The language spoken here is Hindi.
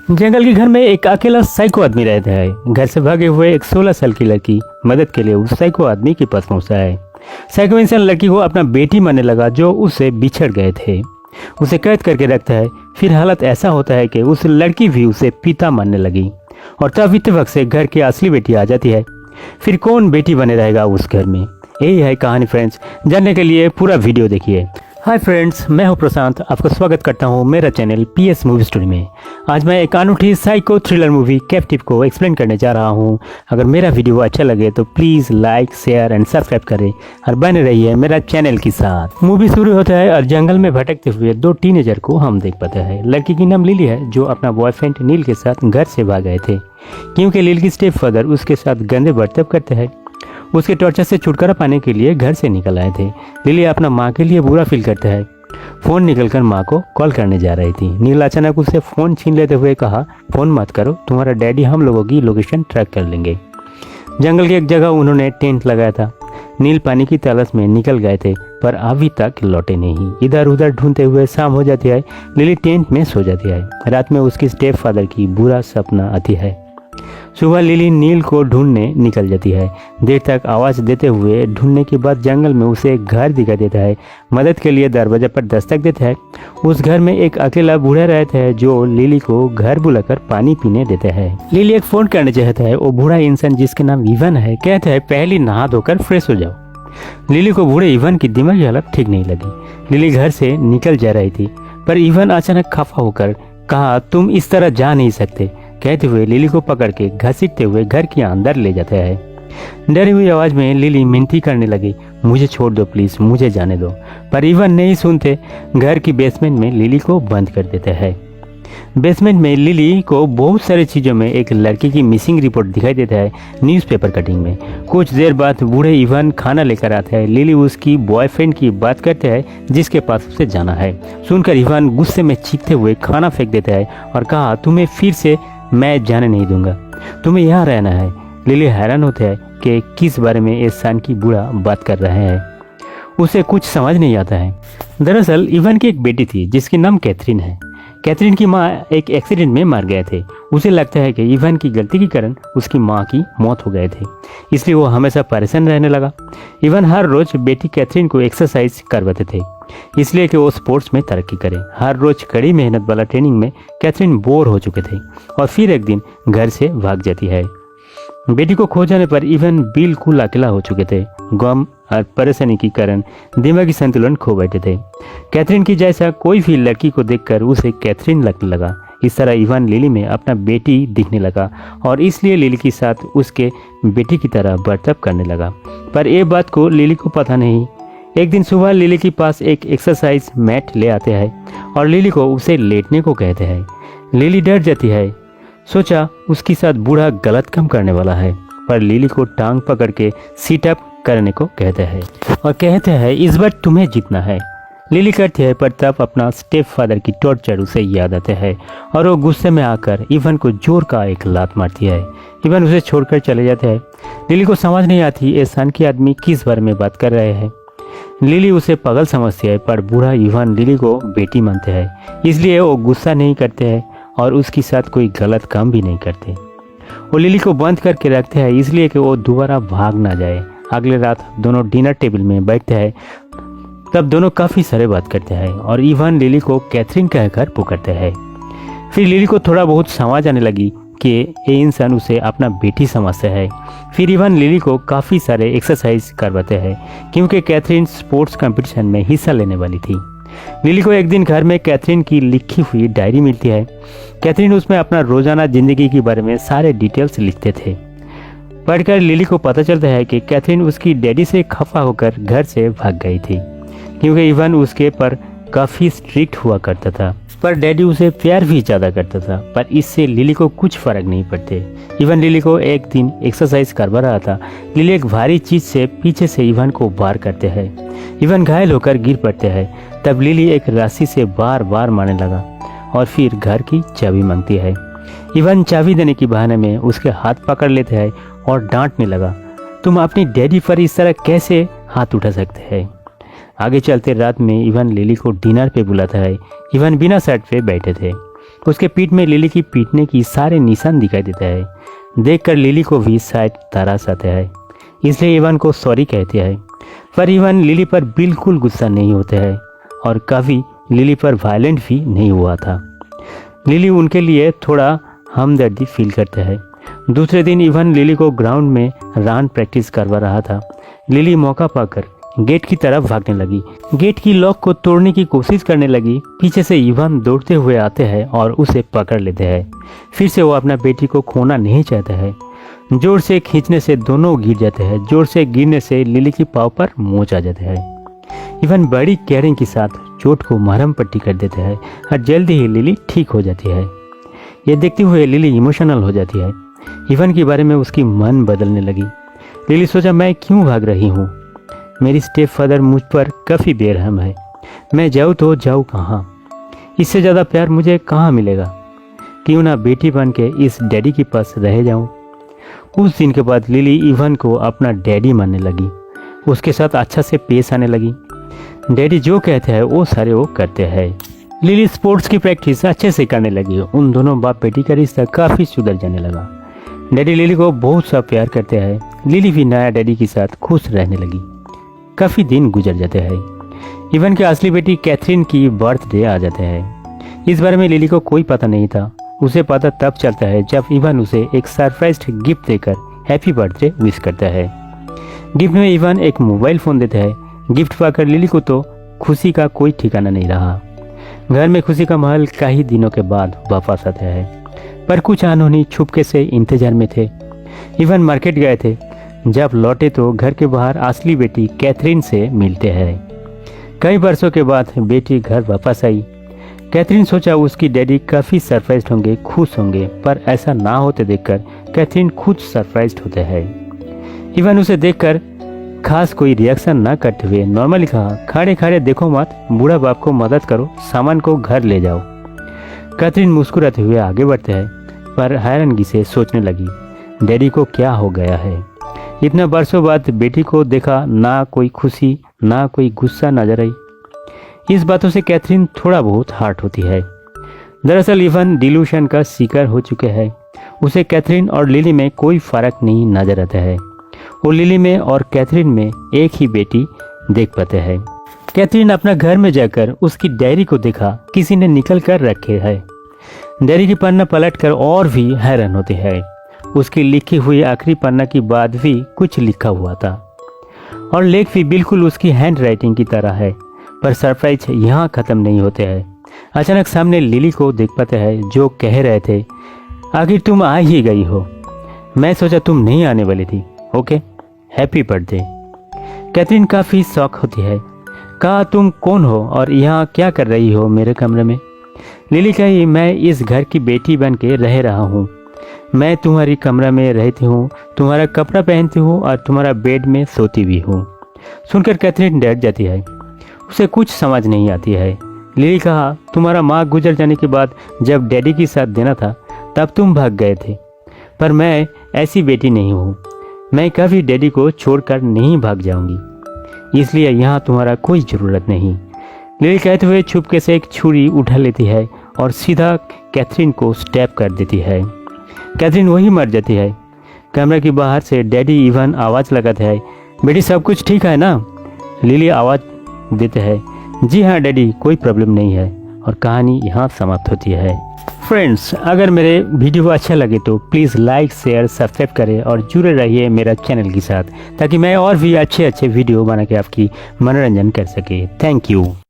जंगल के घर में एक अकेला साइको आदमी रहता है। घर से भागे हुए एक 16 साल की लड़की मदद के लिए उस साइको आदमी के पास पहुंचता है। साइको इंसान लड़की को अपना बेटी मानने लगा जो उससे बिछड़ गए थे। उसे कैद करके रखता है। फिर हालत ऐसा होता है कि उस लड़की भी उसे पिता मानने लगी और तब इत्तेफाक से घर की असली बेटी आ जाती है। फिर कौन बेटी बने रहेगा उस घर में, यही है कहानी फ्रेंड्स। जानने के लिए पूरा वीडियो देखिए। हाय फ्रेंड्स, मैं हूं प्रशांत, आपका स्वागत करता हूं मेरा चैनल पीएस मूवी स्टोरी में। आज मैं एक अनूठी साइको थ्रिलर मूवी कैप्टिव को एक्सप्लेन करने जा रहा हूं। अगर मेरा वीडियो अच्छा लगे तो please like, share and subscribe करें और बने रहिए मेरा चैनल के साथ। मूवी शुरू होता है और जंगल में भटकते हुए दो टीनेजर को हम देख पाते हैं। लड़की की नाम लिली है जो अपना बॉयफ्रेंड नील के साथ घर से भाग गए थे क्योंकि नील की स्टेप फादर उसके साथ गंदे बर्ताव करते हैं। उसके टॉर्चर से छुटकारा पाने के लिए घर से निकल आए थे। लिली अपना माँ के लिए बुरा फील करता है। फ़ोन निकलकर माँ को कॉल करने जा रही थी। नील अचानक उससे फ़ोन छीन लेते हुए कहा, फ़ोन मत करो, तुम्हारा डैडी हम लोगों की लोकेशन ट्रैक कर लेंगे। जंगल की एक जगह उन्होंने टेंट लगाया था। नील पानी की तलाश में निकल गए थे पर अभी तक लौटे नहीं। इधर उधर ढूंढते हुए शाम हो जाती है। लिली टेंट में सो जाती है। रात में उसकी स्टेप फादर की बुरा सपना आती है। सुबह लिली नील को ढूंढने निकल जाती है। देर तक आवाज़ देते हुए ढूंढने के बाद जंगल में उसे एक घर दिखाई देता है। मदद के लिए दरवाजा पर दस्तक देता है। उस घर में एक अकेला बूढ़ा रहता है जो लिली को घर बुलाकर पानी पीने देता है। लिली एक फ़ोन करना चाहता है। वो बूढ़ा इंसान जिसके नाम इवन है कहता है पहले नहा धोकर फ्रेश हो जाओ। लिली को बूढ़े इवन की दिमागी हालत ठीक नहीं लगी। लिली घर से निकल जा रही थी पर इवन अचानक खफा होकर कहा, तुम इस तरह जा नहीं सकते, कहते हुए लिली को पकड़ के घसीटते हुए घर के अंदर ले जाता है। डरी हुई आवाज में लिली मिनती करने लगी, मुझे छोड़ दो प्लीज, मुझे जाने दो। पर इवन नहीं सुनते। घर की बेसमेंट में लिली को बंद कर देते हैं। बेसमेंट में लिली को बहुत सारी चीज़ों में एक लड़की की मिसिंग रिपोर्ट दिखाई देता है न्यूज़पेपर कटिंग में। कुछ देर बाद बूढ़े इवन खाना लेकर आता है। लिली उसकी बॉयफ्रेंड की बात करते हैं जिसके पास उसे जाना है। सुनकर इवन गुस्से में चीखते हुए खाना फेंक देता है और कहा, तुम्हें फिर से मैं जाने नहीं दूंगा, तुम्हें यहाँ रहना है। लिली हैरान होते है कि किस बारे में ये सान की बूढ़ा बात कर रहे हैं। उसे कुछ समझ नहीं आता है। दरअसल इवन की एक बेटी थी जिसकी नाम कैथरीन है। कैथरीन की माँ एक एक्सीडेंट में मर गए थे। उसे लगता है कि इवन की गलती के कारण उसकी माँ की मौत हो गए थे, इसलिए वो हमेशा परेशान रहने लगा। इवन हर रोज बेटी कैथरीन को एक्सरसाइज करवाते थे इसलिए कि वो स्पोर्ट्स में तरक्की करे। हर रोज कड़ी मेहनत वाला ट्रेनिंग में कैथरीन बोर हो चुके थे और फिर एक दिन घर से भाग जाती है। बेटी को खो जाने पर इवन बिल्कुल अकेला हो चुके थे। गम और परेशानी के कारण दिमागी संतुलन खो बैठे थे। कैथरीन की जैसा कोई भी लड़की को देखकर उसे कैथरीन लगने लगा। इस तरह इवन लिली में अपना बेटी दिखने लगा और इसलिए लिली के साथ उसके बेटी की तरह बर्ताव करने लगा। पर यह बात को लिली को पता नहीं। एक दिन सुबह लिली के पास एक एक्सरसाइज मैट ले आते हैं और लिली को उसे लेटने को कहते हैं। लिली डर जाती है। सोचा उसके साथ बूढ़ा गलत काम करने वाला है, पर लिली को टांग पकड़ के सीट अप करने को कहते हैं और कहते हैं इस बार तुम्हें जीतना है। लिली करती है पर तब अपना स्टेप फादर की टॉर्चर उसे याद आते हैं और वो गुस्से में आकर इवन को जोर का एक लात मारती है। इवन उसे छोड़कर चले जाते हैं। लिली को समझ नहीं आती ये सान की आदमी किस बारे में बात कर रहे हैं। लिली उसे पागल समझती है पर बूढ़ा इवन लिली को बेटी मानते हैं, इसलिए वो गुस्सा नहीं करते हैं और उसके साथ कोई गलत काम भी नहीं करते। वो लिली को बंद करके रखते हैं इसलिए कि वो दोबारा भाग ना जाए। अगले रात दोनों डिनर टेबल में बैठते हैं। तब दोनों काफ़ी सारे बात करते हैं और इवन लिली को कैथरीन कहकर पुकारते हैं। फिर लिली को थोड़ा बहुत समझ आने लगी कि ये इंसान उसे अपना बेटी समझता है। फिर इवन लिली को काफ़ी सारे एक्सरसाइज करवाते हैं क्योंकि कैथरीन स्पोर्ट्स कंपटीशन में हिस्सा लेने वाली थी। लिली को एक दिन घर में कैथरीन की लिखी हुई डायरी मिलती है। कैथरीन उसमें अपना रोजाना जिंदगी के बारे में सारे डिटेल्स लिखते थे। पढ़कर लिली को पता चलता है कि कैथरीन उसकी डैडी से खफा होकर घर से भाग गई थी क्योंकि इवन उसके पर काफ़ी स्ट्रिक्ट हुआ करता था, पर डैडी उसे प्यार भी ज़्यादा करता था। पर इससे लिली को कुछ फ़र्क नहीं पड़ते। इवन लिली को एक दिन एक्सरसाइज करवा रहा था। लिली एक भारी चीज़ से पीछे से इवन को वार करते हैं। इवन घायल होकर गिर पड़ते हैं। तब लिली एक रस्सी से बार बार मारने लगा और फिर घर की चाबी मांगती है। इवन चाबी देने की बहाने में उसके हाथ पकड़ लेते हैं और डांटने लगा, तुम अपनी डैडी पर इस तरह कैसे हाथ उठा सकते हैं। आगे चलते रात में इवन लिली को डिनर पे बुलाता है। इवन बिना शर्ट पे बैठे थे। उसके पीठ में लिली की पीटने की सारे निशान दिखाई देता है। देखकर लिली को भी शायद तरस आता है, इसलिए इवान को सॉरी कहते हैं। पर इवान लिली पर बिल्कुल गुस्सा नहीं होता है और कभी लिली पर वायलेंट भी नहीं हुआ था। लिली उनके लिए थोड़ा हमदर्दी फील करता है। दूसरे दिन इवान लिली को ग्राउंड में रन प्रैक्टिस करवा रहा था। लिली मौका पाकर गेट की तरफ भागने लगी। गेट की लॉक को तोड़ने की कोशिश करने लगी। पीछे से इवान दौड़ते हुए आते हैं और उसे पकड़ लेते हैं। फिर से वो अपना बेटी को खोना नहीं चाहता है। जोर से खींचने से दोनों गिर जाते हैं। जोर से गिरने से लिली की पाँव पर मोच आ जाता है। इवान बड़ी केयरिंग के साथ चोट को मरहम पट्टी कर देते हैं और जल्दी ही लिली ठीक हो जाती है। ये देखते हुए लिली इमोशनल हो जाती है। इवान के बारे में उसकी मन बदलने लगी। लिली सोचा, मैं क्यों भाग रही हूँ? मेरी स्टेप फादर मुझ पर काफ़ी बेरहम है। मैं जाऊँ तो जाऊँ कहाँ? इससे ज़्यादा प्यार मुझे कहाँ मिलेगा? क्यों ना बेटी बन के इस डैडी के पास रह जाऊँ। उस दिन के बाद लिली इवान को अपना डैडी मानने लगी। उसके साथ अच्छा से पेश आने लगी। डैडी जो कहते हैं वो सारे वो करते हैं। लिली स्पोर्ट्स की प्रैक्टिस अच्छे से करने लगी। उन दोनों बाप बेटी का रिश्ता काफ़ी सुधर जाने लगा। डैडी लिली को बहुत सा प्यार करते हैं। लिली भी नया डैडी के साथ खुश रहने लगी। काफ़ी दिन गुजर जाते हैं। इवान की असली बेटी कैथरीन की बर्थडे आ जाते हैं। इस बारे में लिली को कोई पता नहीं था। उसे पता तब चलता है जब इवान उसे एक सरप्राइज गिफ्ट देकर हैप्पी बर्थडे विश करता है। गिफ्ट में इवान एक मोबाइल फ़ोन देता है। गिफ्ट पाकर लिली को तो खुशी का कोई ठिकाना नहीं रहा। घर में खुशी का माहौल कई दिनों के बाद वापस आता है, पर कुछ अनहोनी छुपके से इंतजार में थे। इवान मार्केट गए थे। जब लौटे तो घर के बाहर असली बेटी कैथरीन से मिलते हैं। कई वर्षों के बाद बेटी घर वापस आई। कैथरीन सोचा उसकी डैडी काफ़ी सरप्राइज्ड होंगे, खुश होंगे, पर ऐसा ना होते देखकर कैथरीन खुद सरप्राइज्ड होते हैं। इवान उसे देखकर खास कोई रिएक्शन ना करते हुए नॉर्मली कहा, खड़े खड़े देखो मत, बूढ़ा बाप को मदद करो, सामान को घर ले जाओ। कैथरीन मुस्कुराते हुए आगे बढ़ते हैं, पर हैरानगी से सोचने लगी, डैडी को क्या हो गया है? इतना वर्षों बाद बेटी को देखा, ना कोई खुशी ना कोई गुस्सा नजर आई। इस बातों से कैथरीन थोड़ा बहुत हर्ट होती है। दरअसल इवान डिल्यूशन का शिकार हो चुके हैं। उसे कैथरीन और लिली में कोई फर्क नहीं नजर आता है। वो लिली में और कैथरीन में एक ही बेटी देख पाते हैं। कैथरीन अपना घर में जाकर उसकी डायरी को देखा, किसी ने निकल कर रखे है। डायरी की पन्ना पलटकर और भी हैरान होते हैं। उसकी लिखी हुई आखिरी पन्ना की बाद भी कुछ लिखा हुआ था और लेख भी बिल्कुल उसकी हैंड राइटिंग की तरह है। पर सरप्राइज यहाँ ख़त्म नहीं होते हैं। अचानक सामने लिली को देख पाते हैं, जो कह रहे थे, आखिर तुम आ ही गई हो। मैं सोचा तुम नहीं आने वाली थी। Okay, happy birthday. कैथरीन काफ़ी शॉक होती है। कहा, तुम कौन हो और यहाँ क्या कर रही हो मेरे कमरे में? लिली कही, मैं इस घर की बेटी बन के रह रहा हूँ। मैं तुम्हारी कमरा में रहती हूँ, तुम्हारा कपड़ा पहनती हूँ और तुम्हारा बेड में सोती भी हूँ। सुनकर कैथरीन डर जाती है। उसे कुछ समझ नहीं आती है। लिली कहा, तुम्हारा माँ गुजर जाने के बाद जब डैडी के साथ देना था तब तुम भाग गए थे, पर मैं ऐसी बेटी नहीं हूँ। मैं कभी डैडी को छोड़कर नहीं भाग जाऊंगी, इसलिए यहाँ तुम्हारा कोई ज़रूरत नहीं। लिली कहते हुए छुपके से एक छुरी उठा लेती है और सीधा कैथरीन को स्टैब कर देती है। कैथरीन वही मर जाती है। कमरे के बाहर से डैडी इवान आवाज़ लगाते हैं, बेटी सब कुछ ठीक है ना? लिली आवाज़ देते हैं, जी हाँ डैडी, कोई प्रॉब्लम नहीं है। और कहानी यहाँ समाप्त होती है। फ्रेंड्स, अगर मेरे वीडियो अच्छा लगे तो प्लीज़ लाइक शेयर सब्सक्राइब करें और जुड़े रहिए मेरा चैनल के साथ, ताकि मैं और भी अच्छे वीडियो बना के आपकी मनोरंजन कर सके। Thank you.